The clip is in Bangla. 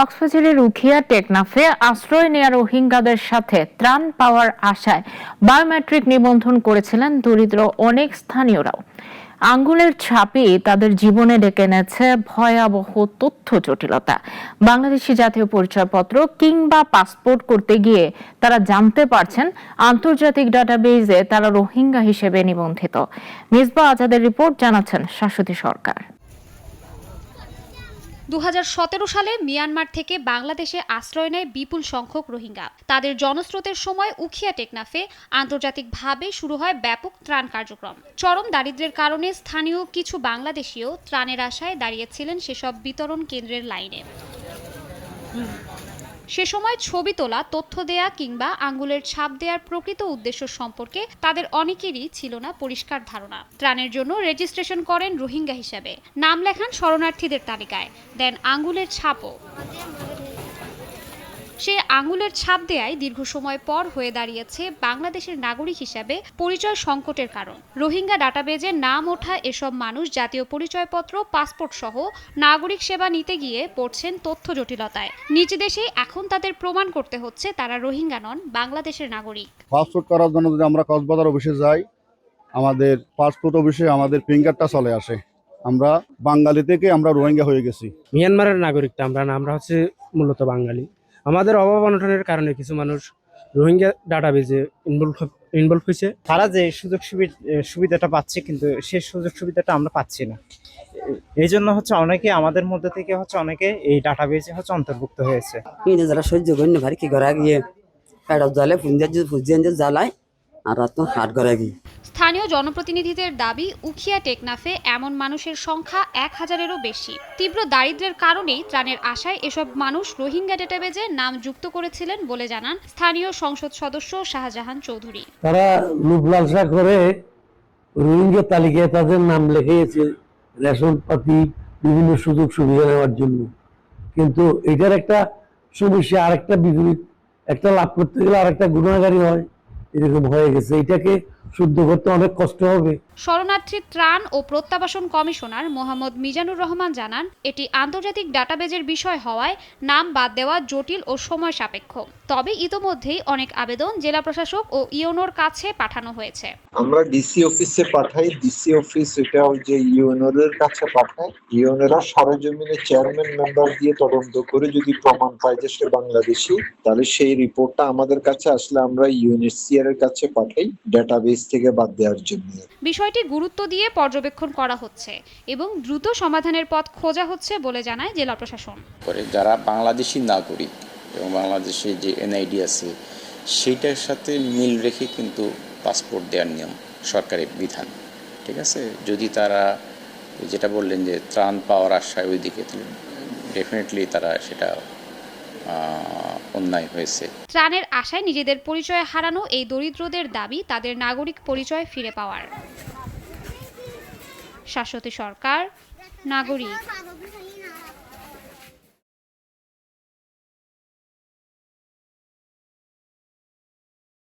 কক্সবাজারের উখিয়া টেকনাফে আশ্রয় নেয়া রোহিঙ্গাদের সাথে ত্রাণ পাওয়ার আশায় বায়োমেট্রিক নিবন্ধন করেছিলেন দরিদ্র অনেক স্থানীয়রাও। আঙ্গুলের ছাপই তাদের জীবনে ডেকে এনেছে ভয়াবহ তথ্য জটিলতা। বাংলাদেশি জাতীয় পরিচয়পত্র কিংবা পাসপোর্ট করতে গিয়ে তারা জানতে পারছেন আন্তর্জাতিক ডাটাবেজে তারা রোহিঙ্গা হিসেবে নিবন্ধিত। মিসবাহ আজাদের রিপোর্ট, জানাচ্ছেন শাশ্বতী সরকার। 2017 সালে মিয়ানমার থেকে বাংলাদেশে আশ্রয় নেয় বিপুল সংখ্যক রোহিঙ্গা। তাদের জনস্রোতের সময় উখিয়া টেকনাফে আন্তর্জাতিকভাবে শুরু হয় ব্যাপক ত্রাণ কার্যক্রম। চরম দারিদ্র্যের কারণে স্থানীয় কিছু বাংলাদেশীও ত্রাণের আশায় দাঁড়িয়েছিলেন সেসব বিতরণ কেন্দ্রের লাইনে। সে সময় ছবি তোলা, তথ্য দেয়া কিংবা আঙ্গুলের ছাপ দেওয়ার প্রকৃত উদ্দেশ্য সম্পর্কে তাদের অনেকেরই ছিল না পরিষ্কার ধারণা। ত্রাণের জন্য রেজিস্ট্রেশন করেন রোহিঙ্গা হিসাবে, নাম লেখান শরণার্থীদের তালিকায়, দেন আঙ্গুলের ছাপও। সে আঙ্গুলের ছাপ দেয়ায় দীর্ঘ সময় পর হয়ে দাঁড়িয়েছে বাংলাদেশের নাগরিক হিসাবে পরিচয় সংকটের কারণ। রোহিঙ্গা ডাটাবেজে নাম ওঠা এসব মানুষ জাতীয় পরিচয়পত্র, পাসপোর্ট সহ নাগরিক সেবা নিতে গিয়ে পড়ছেন তথ্য জটিলতায়। নিজ দেশে এখন তাদের প্রমাণ করতে হচ্ছে তারা রোহিঙ্গা নন, বাংলাদেশের নাগরিক। পাসপোর্ট করার জন্য যদি আমরা কক্সবাজার অফিসে যাই, আমাদের পাসপোর্ট অফিসে আমাদের ফিঙ্গারটা চলে আসে, আমরা বাঙালি থেকে আমরা রোহিঙ্গা হয়ে গেছি। মিয়ানমারের নাগরিকটা আমরা না, আমরা হচ্ছে মূলত বাঙালি। আমাদের অভাব অনটনের কারণে কিছু মানুষ রোহিঙ্গা ডাটাবেজে ইনভলভ হয়েছে। তারা যে সুযোগ সুবিধাটা পাচ্ছে, কিন্তু সেই সুযোগ সুবিধাটা আমরা পাচ্ছি না। এই জন্য হচ্ছে অনেকে আমাদের মধ্যে থেকে অনেকে এই ডাটাবেজে অন্তর্ভুক্ত হয়েছে। যারা সহ্য করেন ভারী কি ঘরে গিয়ে জ্বালে ফুজিয়ে জ্বালায় আর রাত হাট ঘরে গিয়ে। স্থানীয় জনপ্রতিনিধিদের দাবি, উখিয়া টেকনাফে এমন মানুষের সংখ্যা 1000-এরও বেশি। তীব্র দারিদ্র্যের কারণেই ত্রাণের আশায় এসব মানুষ রোহিঙ্গা ডেটাবেজে নাম যুক্ত করেছিলেন বলে জানান স্থানীয় সংসদ সদস্য শাহজাহান চৌধুরী। তারা লোভ লালসা করে রোহিঙ্গা তালিকায় তাদের নাম লিখিয়েছে রেশন পাতি, বিভিন্ন সুযোগ সুবিধা নেওয়ার জন্য। কিন্তু এটার একটা সমস্যা, আরেকটা বিপরীত, একটা লাভ করতে গেলে আরেকটা গুণাগারী হয়, এরকম হয়ে গেছে। এটাকে শুদ্ধ করতে অনেক কষ্ট হবে। শরণার্থী ত্রাণ ও প্রত্যাবাসন কমিশনার মোহাম্মদ মিজানুর রহমান জানান, এটি আন্তর্জাতিক ডাটাবেজের বিষয় হওয়ায় নাম বাদ দেওয়া জটিল ও সময় সাপেক্ষ। তবে ইতোমধ্যেই অনেক আবেদন জেলা প্রশাসক ও ইউনোর কাছে পাঠানো হয়েছে। আমরা ডিসি অফিসে পাঠাই, ডিসি অফিস এটাও যে ইউনোর কাছে পাঠায়। ইউনোরা সরেজমিনে চেয়ারম্যান মেম্বার দিয়ে তদন্ত করে যদি প্রমাণ পায় যে সে বাংলাদেশী, তাহলে সেই রিপোর্টটা আমাদের কাছে আসলে আমরা ইউএনএইচসিআর এর কাছে পাঠাই ডাটাবেস থেকে বাদ দেওয়ার জন্য। বিষয়টি গুরুত্ব দিয়ে পর্যবেক্ষণ করা হচ্ছে এবং দ্রুত সমাধানের পথ খোঁজা হচ্ছে বলে জানায় জেলা প্রশাসন। যারা বাংলাদেশি নাগরিক এবং বাংলাদেশে যে এনআইডি আছে সেইটার সাথে মিল রেখে কিন্তু পাসপোর্ট দেওয়ার নিয়ম সরকারের বিধান, ঠিক আছে। যদি তারা যেটা বললেন যে ত্রাণ পাওয়ার আশায় ওইদিকে, ডেফিনেটলি তারা সেটা অন্যায় হয়েছে। ত্রাণের আশায় নিজেদের পরিচয় হারানো এই দরিদ্রদের দাবি তাদের নাগরিক পরিচয় ফিরে পাওয়ার। শাশ্বতী সরকার, নাগরিক।